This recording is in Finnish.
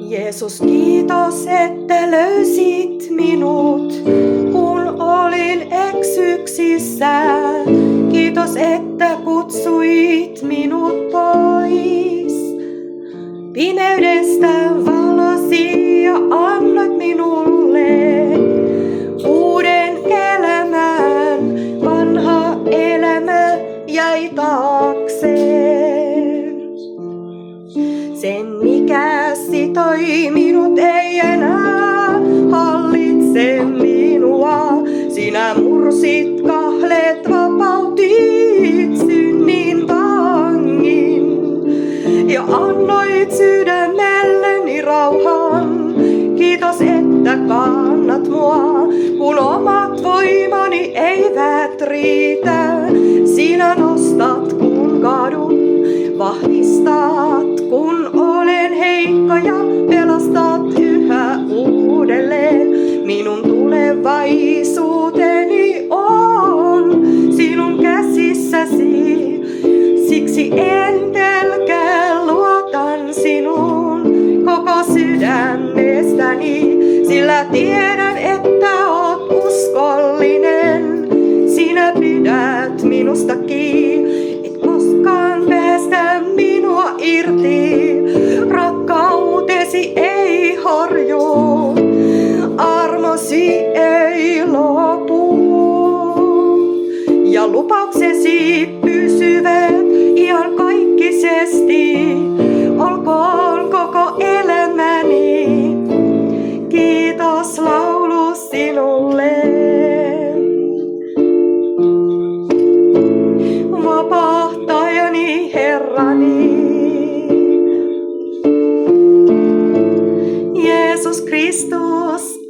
Jeesus, kiitos, että löysit minut, kun olin eksyksissä. Kiitos, että kutsuit minut pois pimeydestä valosi ja annoit minulle uuden elämän. Vanha elämä jäi taakse. Sen mikä sitoi minut ei enää hallitse minua. Sinä mursit kahlet, vapautit synnin vangin ja annoit sydämelleni rauhan. Kiitos, että kannat mua, kun omat voimani eivät riitä. Sinä nostat, kun kadun, vahvistat, kun olen heikko ja pelastat yhä uudelleen. Minun tulevaisuuteni on sinun käsissäsi, siksi en pelkää, luotan sinun koko sydämestäni, sillä tiedän, että oot uskollinen. Sinä pidät minusta kiinni, et koskaan päästä minua irti. Rakkautesi ei horju, armosi ei lopu, ja lupauksesi pysyvät iankaikkisesti. Olkoon koko elämäni kiitos laulu sinulle. Vapahtajani, Herrani, Jeesus Kristus,